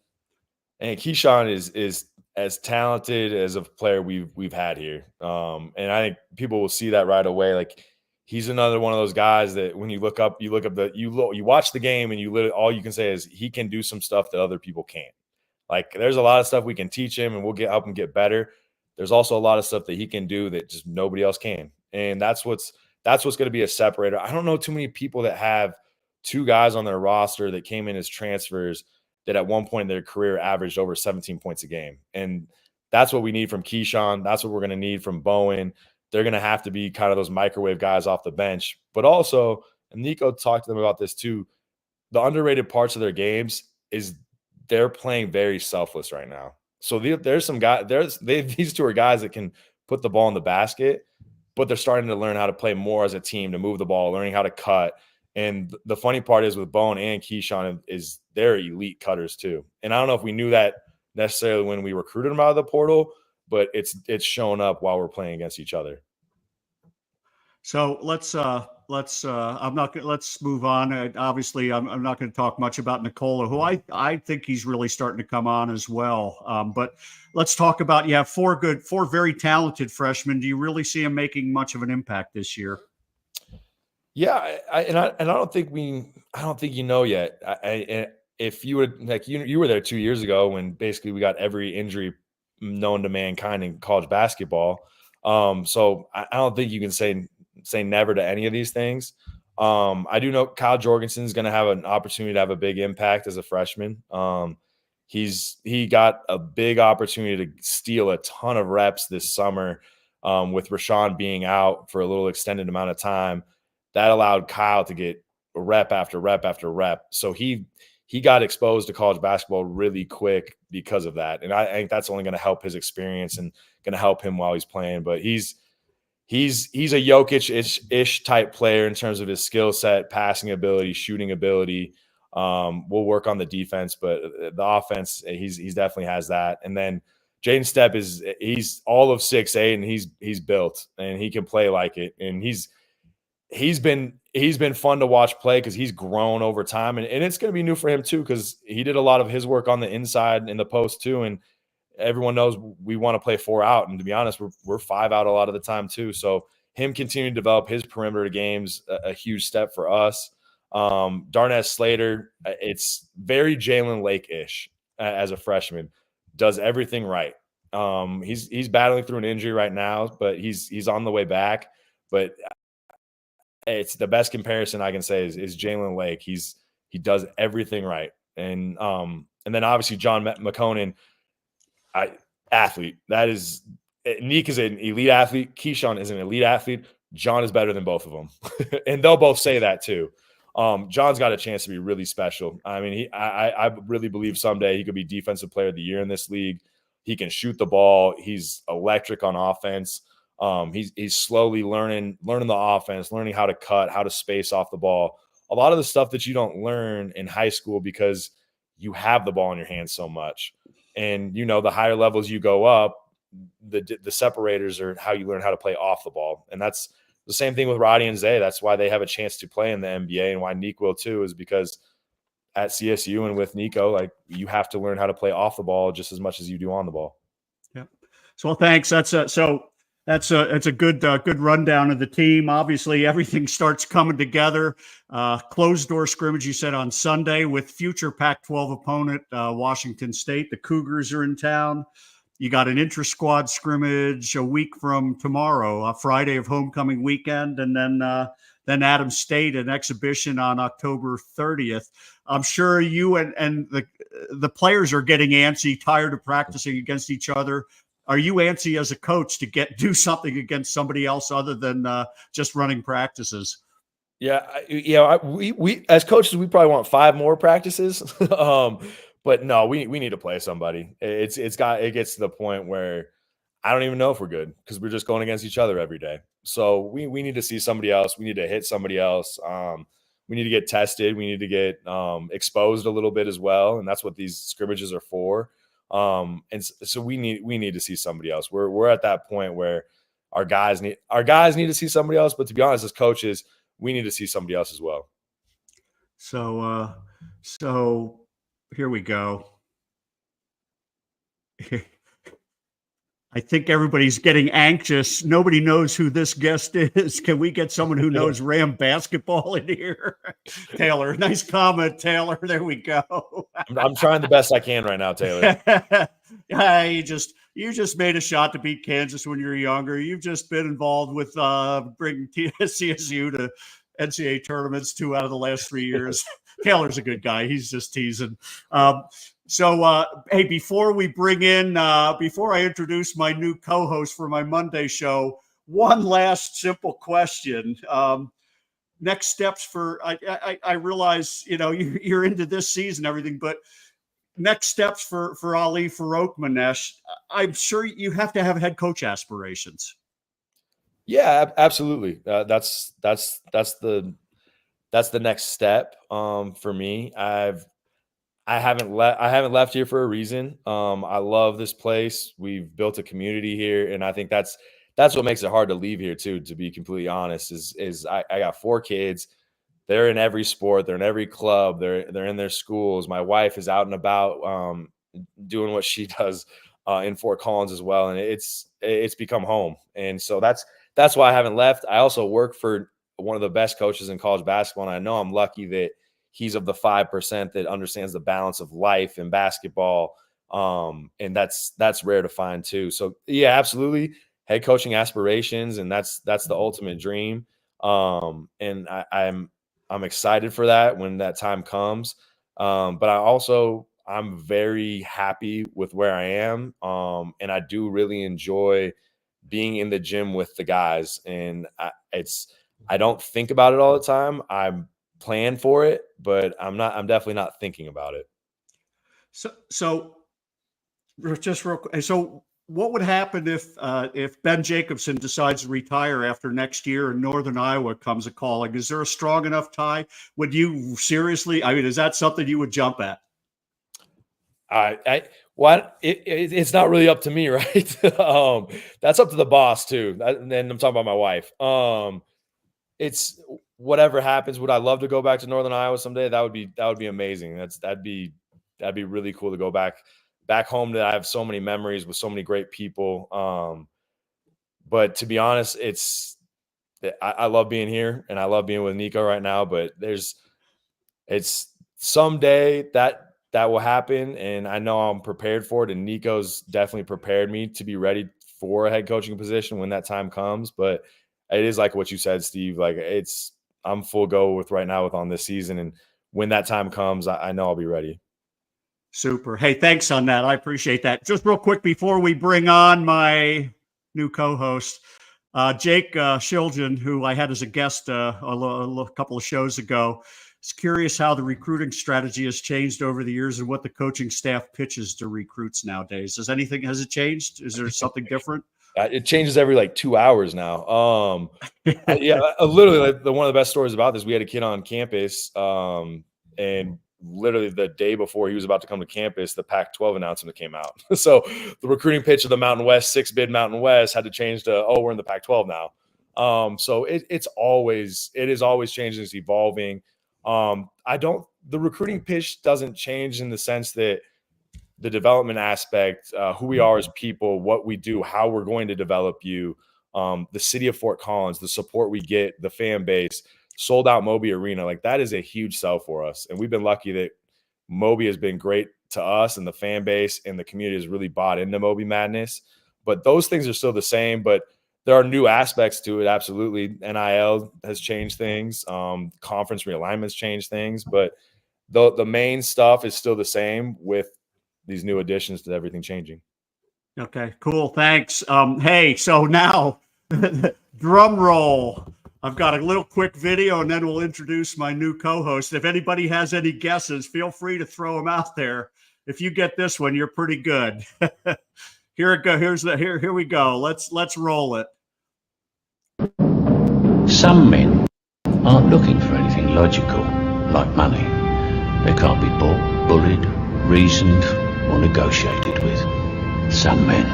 S2: And Keyshawn is as talented as a player we've had here. And I think people will see that right away. Like, he's another one of those guys that when you watch the game and all you can say is he can do some stuff that other people can't. Like, there's a lot of stuff we can teach him and we'll help him get better. There's also a lot of stuff that he can do that just nobody else can. And that's what's going to be a separator. I don't know too many people that have two guys on their roster that came in as transfers that at one point in their career averaged over 17 points a game. And that's what we need from Keyshawn. That's what we're going to need from Bowen. They're going to have to be kind of those microwave guys off the bench. But also, and Nico talked to them about this too, the underrated parts of their games is they're playing very selfless right now. So there's some guys, these two are guys that can put the ball in the basket, but they're starting to learn how to play more as a team, to move the ball, learning how to cut. And the funny part is with Bowen and Keyshawn is they're elite cutters too. And I don't know if we knew that necessarily when we recruited them out of the portal, but it's shown up while we're playing against each other.
S1: So let's move on. Obviously, I'm not going to talk much about Nicola, who I think he's really starting to come on as well. But let's talk about, you have four very talented freshmen. Do you really see him making much of an impact this year?
S2: Yeah, I don't think you know yet. If you would, like, you were there 2 years ago when basically we got every injury known to mankind in college basketball. So I don't think you can say never to any of these things. I do know Kyle Jorgensen is going to have an opportunity to have a big impact as a freshman. He got a big opportunity to steal a ton of reps this summer with Rashawn being out for a little extended amount of time. That allowed Kyle to get rep after rep after rep. So he got exposed to college basketball really quick because of that. And I think that's only going to help his experience and going to help him while he's playing. But he's a Jokic-ish type player in terms of his skill set, passing ability, shooting ability. We'll work on the defense, but the offense, he's definitely has that. And then Jaden Stepp he's all of 6'8", and he's built and he can play like it. And he's been fun to watch play because he's grown over time, and it's going to be new for him too because he did a lot of his work on the inside in the post too, and everyone knows we want to play 4 out, and to be honest, we're 5 out a lot of the time too. So him continuing to develop his perimeter games, a huge step for us. Darnell Slater, it's very Jalen Lake-ish as a freshman, does everything right. He's battling through an injury right now, but he's on the way back. But it's the best comparison I can say is Jalen Lake. He does everything right. And then obviously John McConan, athlete. That is, Neek is an elite athlete. Keyshawn is an elite athlete. John is better than both of them. And they'll both say that too. John's got a chance to be really special. I mean, I really believe someday he could be defensive player of the year in this league. He can shoot the ball. He's electric on offense. He's slowly learning the offense, learning how to cut, how to space off the ball. A lot of the stuff that you don't learn in high school because you have the ball in your hands so much. And, the higher levels you go up, the separators are how you learn how to play off the ball. And that's the same thing with Roddy and Zay. That's why they have a chance to play in the NBA, and why Nick will too, is because at CSU and with Nico, like, you have to learn how to play off the ball just as much as you do on the ball.
S1: Yeah. So, well, thanks. That's a good rundown of the team. Obviously, everything starts coming together. Closed door scrimmage, you said, on Sunday with future Pac-12 opponent Washington State. The Cougars are in town. You got an intra-squad scrimmage a week from tomorrow, Friday of homecoming weekend, and then Adams State, an exhibition on October 30th. I'm sure you and the players are getting antsy, tired of practicing against each other. Are you antsy as a coach to do something against somebody else other than just running practices?
S2: Yeah, we as coaches, we probably want 5 more practices. But no, we need to play somebody. It gets to the point where I don't even know if we're good because we're just going against each other every day. So we need to see somebody else. We need to hit somebody else. We need to get tested. We need to get exposed a little bit as well, and that's what these scrimmages are for. So we need to see somebody else. We're at that point where our guys need to see somebody else. But to be honest, as coaches, we need to see somebody else as well.
S1: So here we go. I think everybody's getting anxious. Nobody knows who this guest is. Can we get someone who knows Ram basketball in here? Taylor, nice comment, Taylor. There we go.
S2: I'm trying the best I can right now, Taylor.
S1: Yeah, you just made a shot to beat Kansas when you were younger. You've just been involved with bringing CSU to NCAA tournaments 2 out of the last 3 years. Taylor's a good guy. He's just teasing. Hey, before I introduce my new co-host for my Monday show, one last simple question. Next steps I realize, you're into this season, everything, but next steps for Ali Farokhmanesh. I'm sure you have to have head coach aspirations.
S2: Yeah, absolutely. That's the next step for me. I haven't left here for a reason. I love this place. We've built a community here, and I think that's what makes it hard to leave here too. To be completely honest, is I got 4 kids. They're in every sport. They're in every club. They're in their schools. My wife is out and about doing what she does in Fort Collins as well, and it's become home. And so that's why I haven't left. I also work for one of the best coaches in college basketball, and I know I'm lucky that he's of the 5% that understands the balance of life and basketball. And that's rare to find too. So yeah, absolutely. Head coaching aspirations. And that's the ultimate dream. And I'm excited for that when that time comes. But I'm very happy with where I am. And I do really enjoy being in the gym with the guys. And I don't think about it all the time. I'm plan for it, but I'm definitely not thinking about it.
S1: So just real quick. So what would happen if Ben Jacobson decides to retire after next year and Northern Iowa comes a calling? Is there a strong enough tie? Would you seriously, is that something you would jump at?
S2: It's not really up to me, right? That's up to the boss too. And I'm talking about my wife. It's whatever happens. Would I love to go back to Northern Iowa someday? That would be amazing. That'd be really cool to go back home. That I have so many memories with so many great people. But to be honest, I love being here and I love being with Nico right now. But it's someday that will happen, and I know I'm prepared for it. And Nico's definitely prepared me to be ready for a head coaching position when that time comes. But it is like what you said, Steve. Like I'm full go with right now on this season. And when that time comes, I know I'll be ready.
S1: Super. Hey, thanks on that. I appreciate that. Just real quick before we bring on my new co-host, Jake Shiljan, who I had as a guest a couple of shows ago, is curious how the recruiting strategy has changed over the years and what the coaching staff pitches to recruits nowadays. Has it changed? Is there something different?
S2: It changes every 2 hours now. Literally, one of the best stories about this, we had a kid on campus, and literally the day before he was about to come to campus, the Pac-12 announcement came out. So the recruiting pitch of the Mountain West, 6-bid Mountain West, had to change to, we're in the Pac-12 now. So it is always changing, it's evolving. The recruiting pitch doesn't change in the sense that the development aspect, who we are as people, what we do, how we're going to develop you, the city of Fort Collins, the support we get, the fan base, sold out Moby Arena. Like, that is a huge sell for us. And we've been lucky that Moby has been great to us, and the fan base and the community has really bought into Moby Madness. But those things are still the same, but there are new aspects to it. Absolutely. NIL has changed things. Conference realignments changed things, but the main stuff is still the same with these new additions to everything changing.
S1: Okay, cool. Thanks. Hey, so now drum roll. I've got a little quick video, and then we'll introduce my new co-host. If anybody has any guesses, feel free to throw them out there. If you get this one, you're pretty good. Here it go. Here we go. Let's roll it.
S6: Some men aren't looking for anything logical, like money. They can't be bought, bullied, reasoned, or negotiated with. Some men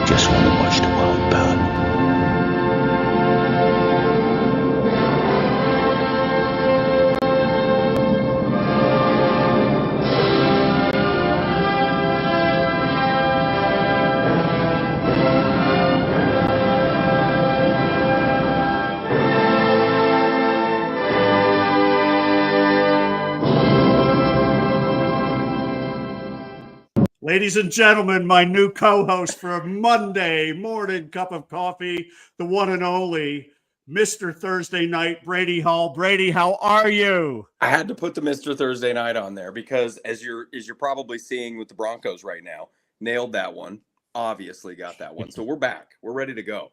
S6: just want to watch the world burn.
S1: Ladies and gentlemen, my new co-host for a Monday morning cup of coffee, the one and only Mr. Thursday Night, Brady Hall. Brady, how are you?
S7: I had to put the Mr. Thursday Night on there because as you're probably seeing with the Broncos right now, nailed that one. Obviously got that one. So we're back. We're ready to go.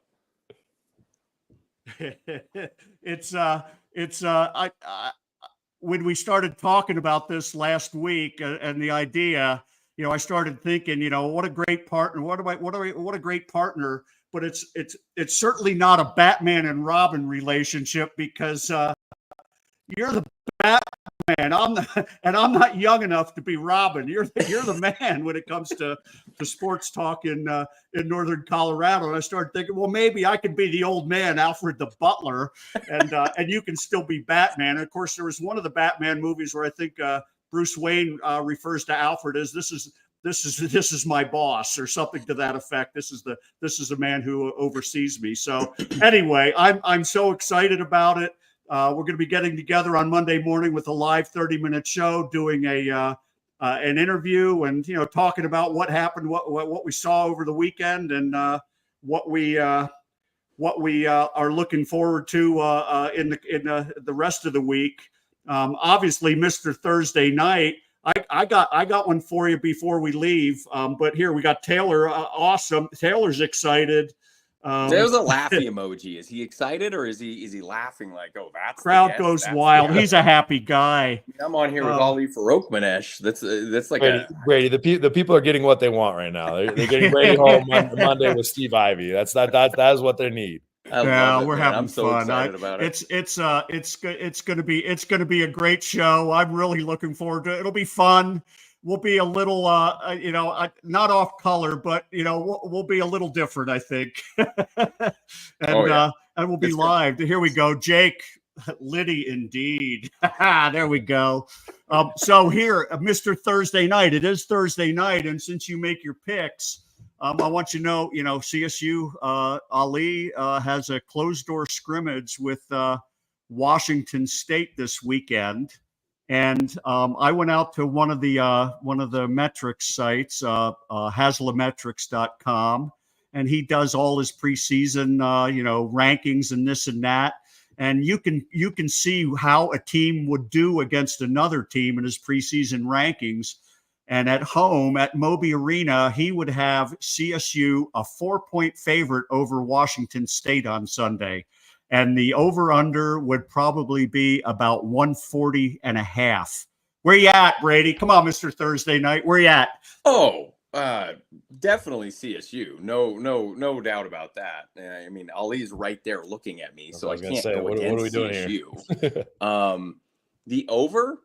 S1: When we started talking about this last week and the idea, I started thinking, what a great partner. What a great partner. But it's certainly not a Batman and Robin relationship because you're the Batman. I'm not young enough to be Robin. You're the man when it comes to sports talk in northern Colorado. And I started thinking, well, maybe I could be the old man, Alfred the Butler, and you can still be Batman. And of course, there was one of the Batman movies where I think Bruce Wayne refers to Alfred as this is my boss or something to that effect. This is the man who oversees me. So anyway, I'm so excited about it. We're going to be getting together on Monday morning with a live 30-minute show, doing an interview and talking about what happened, what we saw over the weekend, and what we are looking forward to in the rest of the week. Obviously, Mr. Thursday Night, I got one for you before we leave. But here we got Taylor. Awesome. Taylor's excited.
S7: There's a laughy emoji. Is he excited or is he laughing like, oh, that's
S1: crowd goes wild. He's a happy guy.
S7: I'm on here with Ali Farokhmanesh. That's like
S2: Brady. The people are getting what they want right now. They're getting Brady home Monday with Steve Ivy. That is what they need.
S1: We're having
S7: I'm so
S1: fun.
S7: excited about it.
S1: It's gonna be a great show. I'm really looking forward to it. It'll be fun. We'll be a little not off color, but we'll be a little different, I think. And we'll be live. Here we go, Jake Liddy, indeed. There we go. So here, Mr. Thursday Night. It is Thursday night, and since you make your picks, I want you to know, CSU Ali has a closed door scrimmage with Washington State this weekend, and I went out to one of the metrics sites, Haslametrics.com, and he does all his preseason rankings and this and that, and you can see how a team would do against another team in his preseason rankings. And at home at Moby Arena, he would have CSU a 4-point favorite over Washington State on Sunday. And the over-under would probably be about 140.5. Where you at, Brady? Come on, Mr. Thursday Night. Where you at?
S7: Oh, definitely CSU. No doubt about that. I mean, Ali's right there looking at me, so I can't go against what are we doing CSU. Here? The over?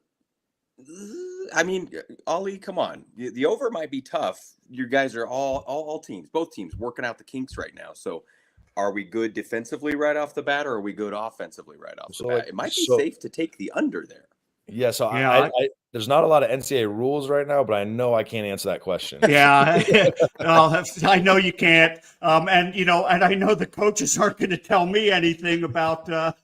S7: I mean, Ali, come on. The over might be tough. You guys are all teams, both teams working out the kinks right now. So are we good defensively right off the bat, or are we good offensively right off the bat? It might be safe to take the under there.
S2: Yeah, so I there's not a lot of NCAA rules right now, but I know I can't answer that question.
S1: Yeah, I know you can't, and I know the coaches aren't going to tell me anything about the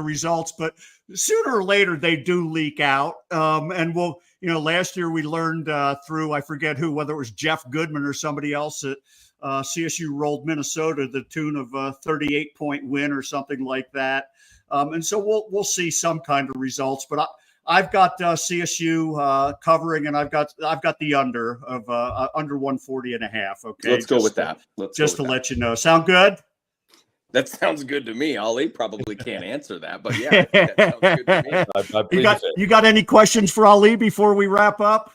S1: results, but sooner or later they do leak out, and we'll. Last year we learned through I forget who, whether it was Jeff Goodman or somebody else, that CSU rolled Minnesota to the tune of a 38-point win or something like that, and so we'll see some kind of results, but I've got CSU covering, and I've got the under of under 140.5. Okay,
S7: let's go with that.
S1: Just to let you know. Sound good?
S7: That sounds good to me. Ali probably can't answer that, but yeah, that sounds good to me.
S1: You got any questions for Ali before we wrap up?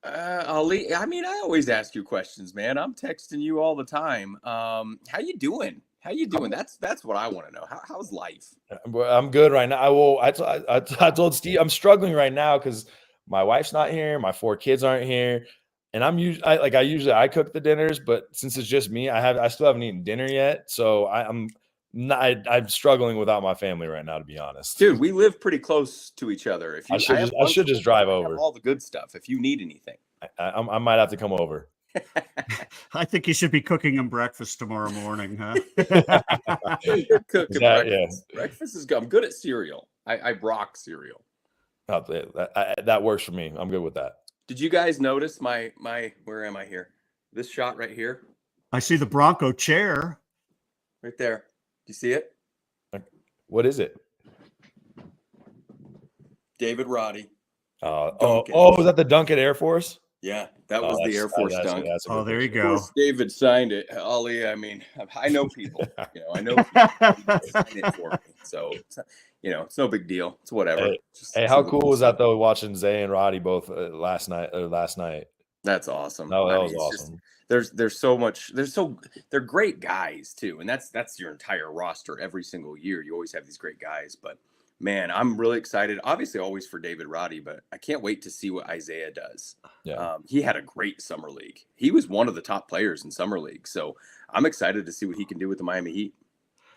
S7: Ali, I mean, I always ask you questions, man. I'm texting you all the time. How you doing? How you doing? That's what I want to know. How's life?
S2: I'm good right now. I told Steve I'm struggling right now because my wife's not here, my 4 kids aren't here, and I usually cook the dinners, but since it's just me, I still haven't eaten dinner yet, so I'm struggling without my family right now, to be honest.
S7: Dude, we live pretty close to each other. If you,
S2: I should just drive over.
S7: All the good stuff. If you need anything,
S2: I might have to come over.
S1: I think you should be cooking him breakfast tomorrow morning, huh?
S7: Breakfast is good. I'm good at cereal. I rock cereal.
S2: That works for me. I'm good with that.
S7: Did you guys notice my where am I here? This shot right here.
S1: I see the Bronco chair.
S7: Right there. Do you see it?
S2: What is it?
S7: David Roddy.
S2: Was that the Duncan Air Force?
S7: Yeah, that was the Air Force dunk.
S1: There you go.
S7: David signed it. Ollie, I mean, I know people. I know people sign it for me. So, it's no big deal. It's whatever.
S2: Hey, how cool was that though? Watching Zay and Roddy both last night.
S7: That's awesome.
S2: That was awesome.
S7: There's so much. They're great guys too, and that's your entire roster every single year. You always have these great guys, but. Man, I'm really excited. Obviously, always for David Roddy, but I can't wait to see what Isaiah does.
S2: Yeah.
S7: He had a great summer league. He was one of the top players in summer league, so I'm excited to see what he can do with the Miami Heat.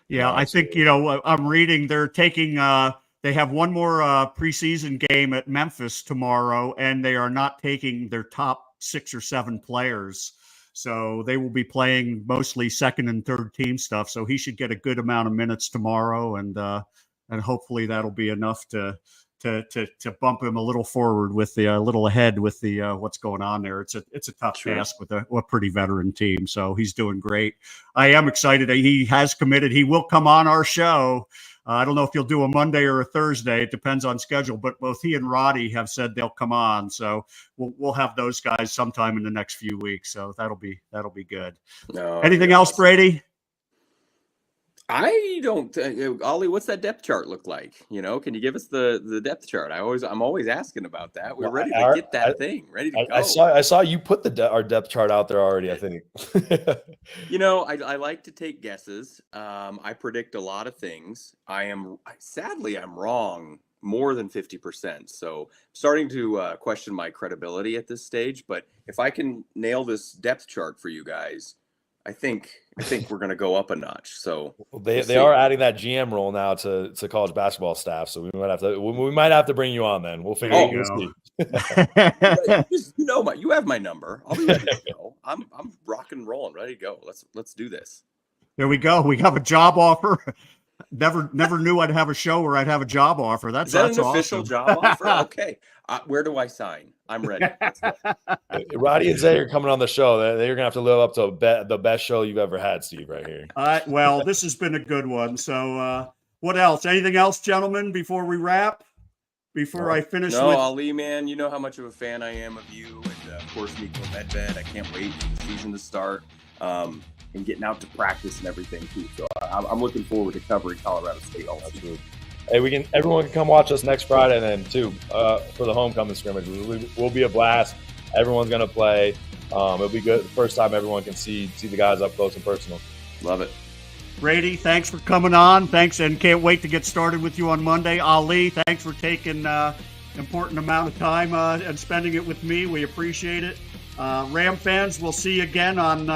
S1: Yeah, I think I'm reading they're taking. They have one more preseason game at Memphis tomorrow, and they are not taking their top 6 or 7 players. So they will be playing mostly second and third team stuff. So he should get a good amount of minutes tomorrow, and hopefully that'll be enough to bump him a little forward with the little ahead with the what's going on there. It's a tough task with a pretty veteran team. So he's doing great. I am excited. He has committed. He will come on our show. I don't know if he'll do a Monday or a Thursday. It depends on schedule. But both he and Roddy have said they'll come on. So we'll have those guys sometime in the next few weeks. So that'll be good. Anything else, Brady?
S7: I don't, Ollie. What's that depth chart look like? Can you give us the depth chart? I'm always asking about that. We're ready to get that thing ready to go.
S2: I saw you put our depth chart out there already. I think.
S7: I like to take guesses. I predict a lot of things. Sadly, I'm wrong more than 50%. So I'm starting to question my credibility at this stage. But if I can nail this depth chart for you guys, I think we're going to go up a notch. So
S2: they are adding that GM role now to college basketball staff. So we might have to bring you on then. We'll figure it out.
S7: You have my number. I'll be ready to go. I'm rocking and rolling, ready to go. Let's do this.
S1: There we go. We have a job offer. Never knew I'd have a show where I'd have a job offer. That's
S7: an
S1: awesome.
S7: Official job offer. Okay. Where do I sign? I'm ready.
S2: Roddy and Zay are coming on the show. They're gonna have to live up to the best show you've ever had, Steve. Right here.
S1: Well, this has been a good one. So, what else? Anything else, gentlemen? Before we wrap, I finish.
S7: No, Ali, man. You know how much of a fan I am of you, and of course, Nico Medved. I can't wait for the season to start. And getting out to practice and everything too. So I'm looking forward to covering Colorado State all season.
S2: Hey, everyone can come watch us next Friday then too for the homecoming scrimmage. We'll be a blast. Everyone's gonna play. It'll be good. The first time everyone can see the guys up close and personal.
S7: Love it.
S1: Brady, thanks for coming on. Thanks, and can't wait to get started with you on Monday. Ali, thanks for taking important amount of time and spending it with me. We appreciate it. Ram fans, we'll see you again on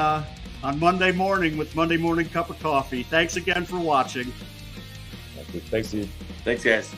S1: Monday morning with Monday Morning Cup of Coffee. Thanks again for watching.
S2: Thanks, Steve.
S7: Thanks, guys.